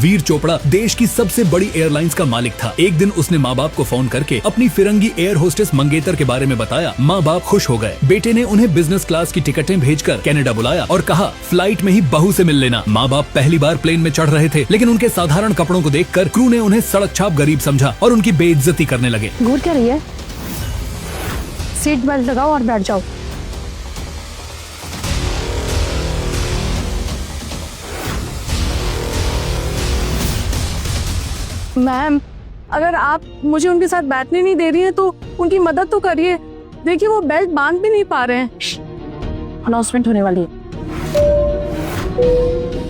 वीर चोपड़ा देश की सबसे बड़ी एयरलाइंस का मालिक था। एक दिन उसने माँ बाप को फोन करके अपनी फिरंगी एयर होस्टेस मंगेतर के बारे में बताया। माँ बाप खुश हो गए। बेटे ने उन्हें बिजनेस क्लास की टिकटें भेजकर कनाडा बुलाया और कहा फ्लाइट में ही बहू से मिल लेना। माँ बाप पहली बार प्लेन में चढ़ रहे थे, लेकिन उनके साधारण कपड़ों को देखकर क्रू ने उन्हें सड़क छाप गरीब समझा और उनकी बेइज्जती करने लगे। घूर क्या रही है? सीट बेल्ट लगाओ और बैठ जाओ। मैम, अगर आप मुझे उनके साथ बैठने नहीं दे रही हैं तो उनकी मदद तो करिए। देखिए वो बेल्ट बांध भी नहीं पा रहे हैं। अनाउंसमेंट होने वाली है।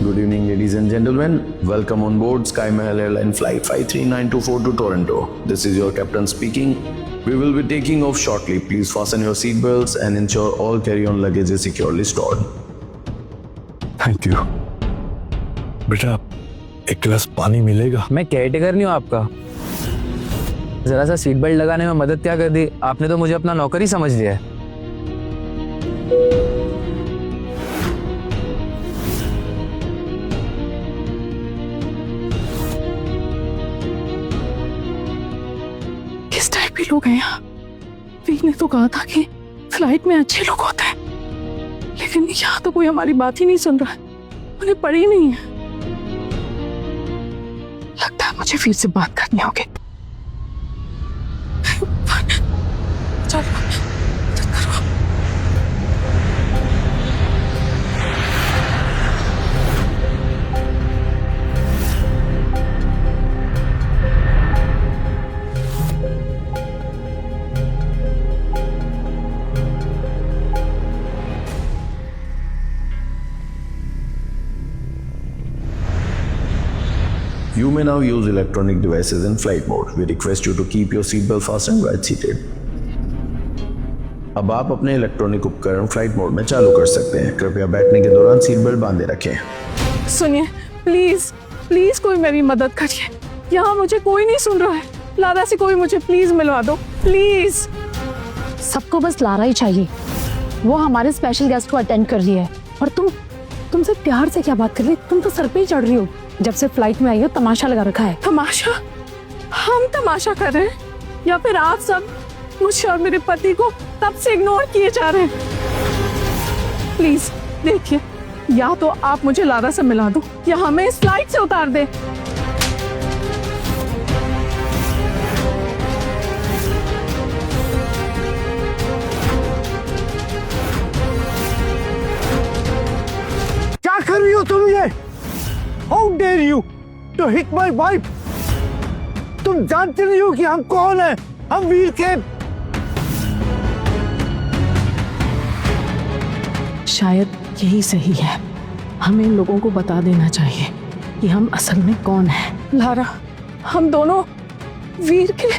Good evening, ladies and gentlemen. Welcome on board Sky Mahal Airline Flight 53924 to Toronto. This is your captain speaking. We will be taking off shortly. Please fasten your seat belts and ensure all carry-on luggage is securely stored. Thank you. बेटा, एक गिलास पानी मिलेगा? मैं caretaker नहीं हूँ आपका। जरा सा सीट बेल्ट लगाने में मदद क्या कर दी? आपने तो मुझे अपना नौकर ही समझ लिया है। किस टाइप के लोग हैं यहाँ? वीर ने तो कहा था कि फ्लाइट में अच्छे लोग होते हैं, लेकिन यहाँ तो कोई हमारी बात ही नहीं सुन रहा है। उन्हें पड़ी नहीं है। लगता है मुझे वीर से बात करनी होगी। चलो, करो। You may now use electronic devices in flight mode. We request you to keep your seatbelt fastened while seated. अब आप अपने इलेक्ट्रॉनिक उपकरण फ्लाइट मोड में चालू कर सकते हैं। कृपया बैठने के दौरान सीट बेल्ट बांधे रखें। सुनिए, प्लीज प्लीज कोई मेरी मदद करिए। यहाँ मुझे कोई नहीं सुन रहा है। लारा से कोई मुझे प्लीज मिलवा दो, प्लीज। सबको बस लारा ही चाहिए। वो हमारे स्पेशल गेस्ट को अटेंड कर रही है और तुमसे प्यार से क्या बात कर रही है? तुम तो सर पे ही चढ़ रही हो। जब से फ्लाइट में आई हो तमाशा लगा रखा है। तमाशा? हम तमाशा कर रहे हैं या फिर आप सब मुझे और मेरे पति को तब से इग्नोर किए जा रहे हैं? प्लीज देखिए, या तो आप मुझे लारा से मिला दो या हमें इस फ्लाइट से उतार दे। क्या कर रही हो तुम ये? How dare you to hit my wife? तुम जानते नहीं हो कि हम कौन हैं? हम वीर के। शायद यही सही है। हमें लोगों को बता देना चाहिए कि हम असल में कौन हैं। लारा, हम दोनों वीर के।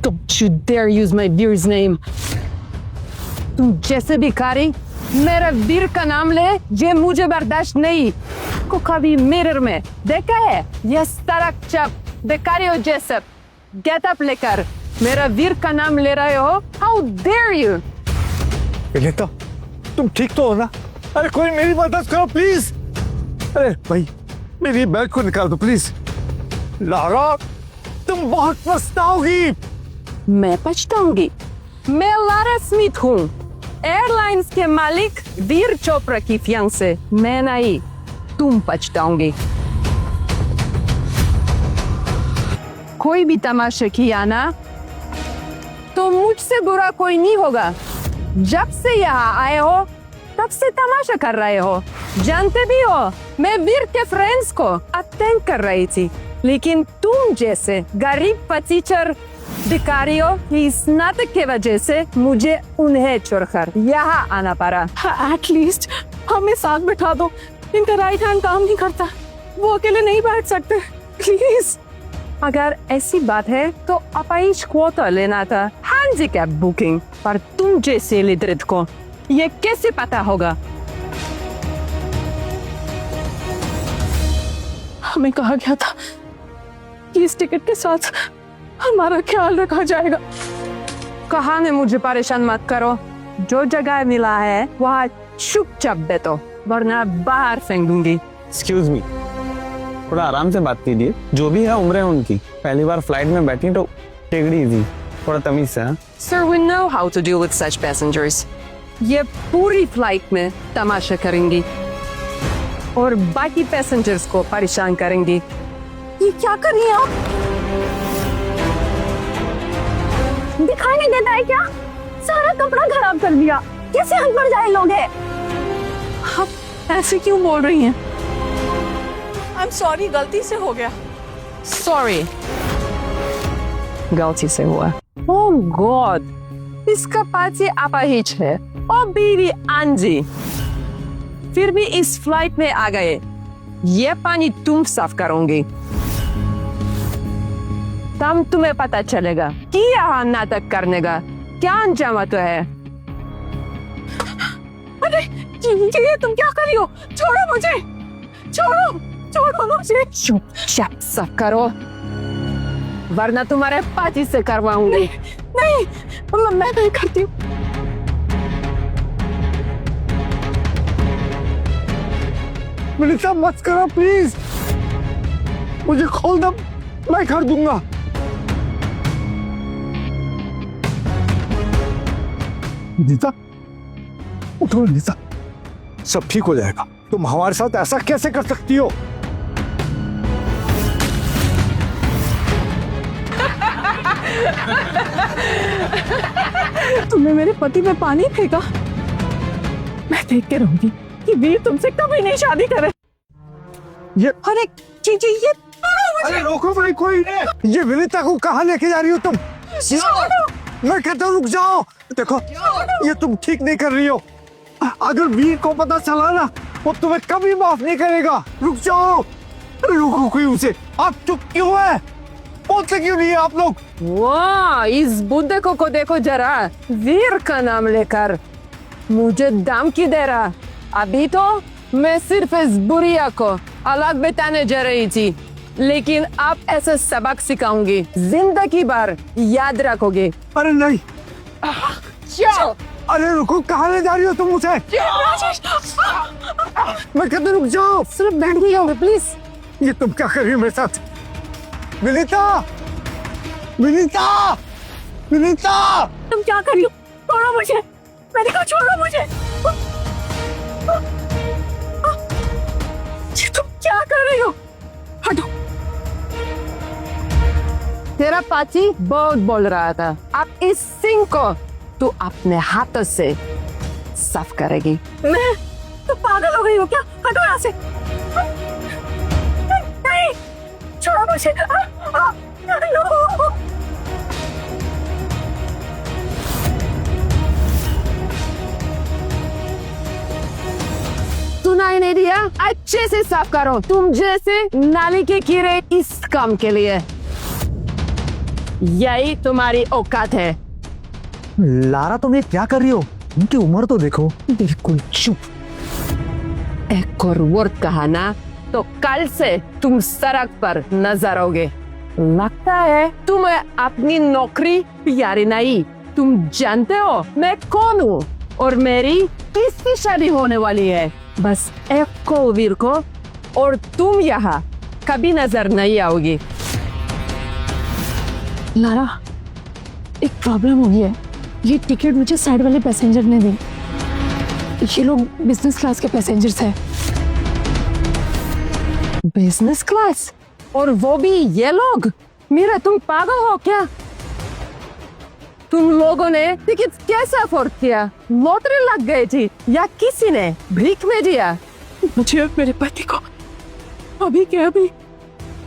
Don't you dare use my Veer's name. तुम जैसे भिखारी मेरा वीर का नाम ले, ये मुझे बर्दाश्त नहीं। को कभी मिरर में देखा है? ये सड़क चप भिखारियों जैसे गेट अप लेकर मेरा वीर का नाम ले रहे हो? How dare you? विनीता, तुम ठीक तो हो ना? अरे कोई मेरी मदद करो प्लीज। अरे भाई, मेरी बैग को निकाल दो प्लीज। लारा, तुम बहुत पछताओगी। मैं पछताऊंगी? मैं लारा स्मिथ हूँ, एयरलाइंस के मालिक वीर चोपड़ा की फियांसे। मैं नहीं, तुम पछताओगे। कोई भी तमाशा किया ना तो मुझसे बुरा कोई नहीं होगा। जब से यहाँ आए हो तब से तमाशा कर रहे हो। जानते भी हो मैं वीर के फ्रेंड्स को अटेंड कर रही थी, लेकिन तुम जैसे गरीब पचीचर भिखारियों की इस नाटक के वजह से मुझे उन्हें छोड़कर यहाँ आना पड़ा। एटलीस्ट हमें साथ बैठा दो। इनका राइट हैंड काम नहीं करता, वो अकेले नहीं बैठ सकते। प्लीज, अगर ऐसी बात है तो अपाइंच क्वार्टर लेना था, हैंडीकैप बुकिंग। पर तुम जैसे लिटरेट को ये कैसे पता होगा? हमें कहा गया था कि इस टिकट के साथ हमारा ख्याल रखा जाएगा। कहा ने मुझे परेशान मत करो। जो जगह मिला है वहाँ चुपचाप बैठो वरना बाहर फेंक दूंगी। एक्सक्यूज मी, थोड़ा आराम से बात कीजिए। जो भी है उम्र है उनकी, पहली बार फ्लाइट में बैठी तो टेक इट इजी, थोड़ा तमीज से। हाँ Sir, we know how to deal with such passengers. ये पूरी फ्लाइट में तमाशा करेंगी और बाकी पैसेंजर्स को परेशान करेंगी। ये क्या कर रही हैं आप? दिखाई नहीं देता है क्या? सारा कपड़ा खराब कर दिया, कैसे हम पर जाए लोग हैं? आप ऐसे क्यों बोल रही हैं? I'm sorry, गलती से हो गया। Sorry, गलती से हुआ। Oh God, इसका पाची अपाहिज है और बीवी आंजी। फिर भी इस फ्लाइट में आ गए। ये पानी तुम साफ करोगे, तब तुम्हें पता चलेगा कि यहाँ नाटक करने का क्या अंजाम तो है। अरे ये तुम क्या कर रही हो? छोड़ो मुझे, छोड़ो मुझे। चुपचाप साफ करो वरना तुम्हारे पाची से करवाऊंगी। नहीं, मैं नहीं करती हूँ। विनीता मत करो प्लीज, मुझे खोल दो, मैं कर दूंगा। विनीता उठो विनीता, सब ठीक हो जाएगा। तुम हमारे साथ ऐसा कैसे कर सकती हो? तुमने मेरे पति पे पानी फेंका। मैं देख के रहूंगी कि वीर तुमसे कभी नहीं शादी करे। ये अरे जीजी, ये अरे रोको भाई, कोई नहीं। ये विनीता को कहाँ लेके जा रही हो तुम? मैं कहता हूँ रुक जाओ। देखो ये तुम ठीक नहीं कर रही हो। अगर वीर को पता चला ना, वो तुम्हें कभी माफ नहीं करेगा। रुक जाओ। अरे रोको कोई उसे। आप चुप क्यों है? बोलते क्यों नहीं है आप लोग? वाह, इस बुड्ढे को देखो जरा, वीर का नाम लेकर मुझे धमकी दे रहा। अभी तो मैं सिर्फ इस बुढ़िया को अलग बिताने जा रही थी, लेकिन अब ऐसे सबक सिखाऊंगी, जिंदगी भर याद रखोगे। अरे नहीं। चलो। अरे रुको, कहाँ ले जा रही हो तुम मुझे? मैं कहता रुक जाओ। सिर्फ बैठ गई होगी प्लीज। ये तुम क्या कर रही हो मेरे साथ? विनीता, विनीता, विनीता, तुम क्या कर रही हो? छोड़ो मुझे, मैंने कहा छोड़ो मुझे। ये तुम क्या कर रही हो? हटो। तेरा पाची बहुत बोल रहा था, अब इस सिंह को तू अपने हाथों से साफ करेगी। मैं तो पागल हो गई हो क्या? हटो यहाँ से। नहीं, छोड़ो मुझे। सुनाई नहीं दिया? अच्छे से साफ करो। तुम जैसे नाली के कीड़े इस काम के लिए। यही तुम्हारी औकात है। लारा तुम ये क्या कर रही हो? उनकी उम्र तो देखो। बिल्कुल चुप। एक और वर्ड कहा ना तो कल से तुम सड़क पर नजर आओगे। लगता है तुम्हें अपनी नौकरी प्यारी नहीं। तुम जानते हो मैं कौन हूँ और मेरी किसकी शादी होने वाली है। बस एक को वीर को, और तुम यहाँ कभी नजर नहीं आओगी। लारा, एक प्रॉब्लम हो गई है। ये टिकट मुझे साइड वाले पैसेंजर ने दी। ये लोग बिजनेस क्लास के पैसेंजर्स हैं। Business class? और वो भी ये लोग? मीरा, तुम पागल हो क्या? तुम लोगों ने टिकट कैसे अफोर्ड किया? लॉटरी लग गई थी या किसी ने भीख में दिया? मुझे और मेरे पति को अभी के अभी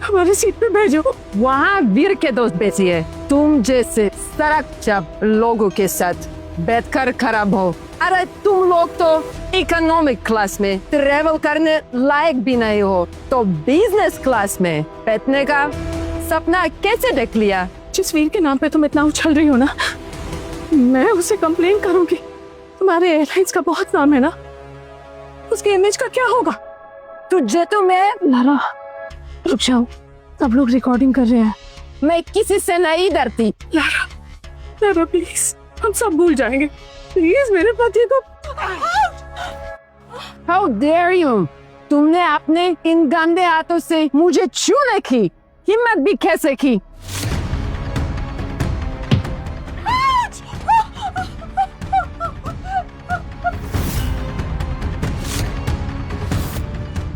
हमारी सीट पे भेजो। वहाँ वीर के दोस्त बैठिए। तुम जैसे सड़क चप लोगों के साथ बैठकर खराब हो। अरे तुम लोग तो इकोनॉमिक क्लास में ट्रेवल करने लायक भी नहीं हो, तो बिजनेस क्लास में बैठने का सपना कैसे देख लिया? जिस वीर के नाम पे तुम इतना उछल रही हो ना, मैं उसे कंप्लेन करूंगी। तुम्हारे एयरलाइंस का बहुत नाम है ना, उसके इमेज का क्या होगा? तुझे तो मैं लारा, रुक जाओ, सब लोग रिकॉर्डिंग कर रहे हैं। मैं किसी से नहीं डरती। लारा प्लीज, हम सब भूल जाएंगे। प्लीज मेरे पति को How dare you? तुमने अपने इन गंदे हाथों से मुझे छूने की हिम्मत भी कैसे की?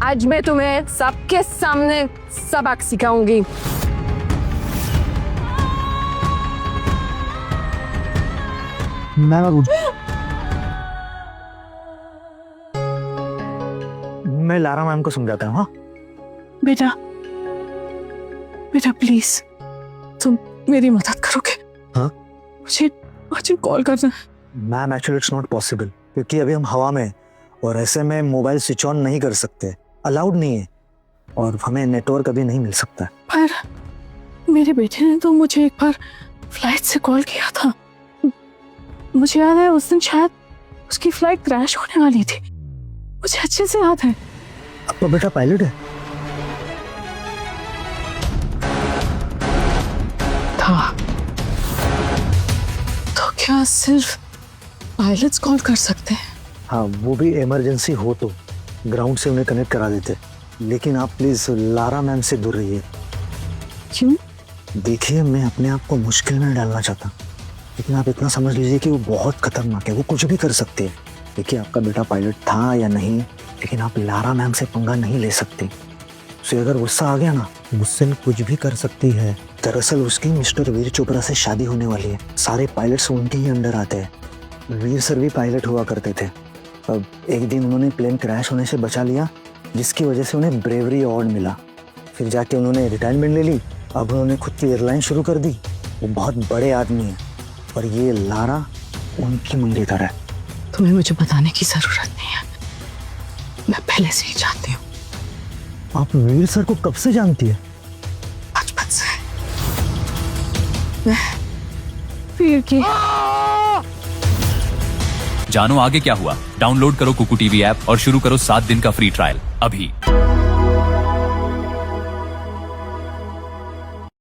आज मैं तुम्हें सबके सामने सबक सिखाऊंगी। मैं लारा मैम को समझाता हूँ। हाँ बेटा बेटा प्लीज तुम मेरी मदद करोगे? हाँ? मुझे अर्जेंट कॉल करना है। Ma'am actually it's not possible, क्योंकि अभी हम हवा में हैं और ऐसे में मोबाइल स्विच ऑन नहीं कर सकते, अलाउड नहीं है, और हमें नेटवर्क अभी नहीं मिल सकता। पर मेरे बेटे ने तो मुझे एक बार फ्लाइट से कॉल किया था। मुझे याद है उस दिन शायद उसकी फ्लाइट क्रैश होने वाली थी, मुझे अच्छे से याद है। आपका बेटा पायलट है? था। तो क्या सिर्फ पायलट्स कॉल कर सकते हैं? हाँ, वो भी इमरजेंसी हो तो ग्राउंड से उन्हें कनेक्ट करा देते, लेकिन आप प्लीज लारा मैम से दूर रहिए। क्यों? देखिए, मैं अपने आप को मुश्किल में डालना चाहता, लेकिन आप इतना समझ लीजिए कि वो बहुत खतरनाक है, वो कुछ भी कर सकती है। देखिए, आपका बेटा पायलट था या नहीं, लेकिन आप लारा मैम से पंगा नहीं ले सकते। उसे अगर गुस्सा आ गया ना, गुस्से में कुछ भी कर सकती है। दरअसल उसकी मिस्टर वीर चोपड़ा से शादी होने वाली है, सारे पायलट्स उनके ही अंडर आते हैं। वीर सर भी पायलट हुआ करते थे। अब एक दिन उन्होंने प्लेन क्रैश होने से बचा लिया, जिसकी वजह से उन्हें ब्रेवरी अवार्ड मिला। फिर जाके उन्होंने रिटायरमेंट ले ली, अब उन्होंने खुद की एयरलाइन शुरू कर दी। वो बहुत बड़े आदमी हैं, और ये लारा उनकी मंगेतर है। तुम्हें मुझे बताने की जरूरत नहीं है, मैं पहले से ही जानती हूँ। आप वीर सर को कब से जानती है? बचपन से। मैं वीर की जानो आगे क्या हुआ? डाउनलोड करो कुकू टीवी ऐप और शुरू करो 7 दिन का फ्री ट्रायल अभी।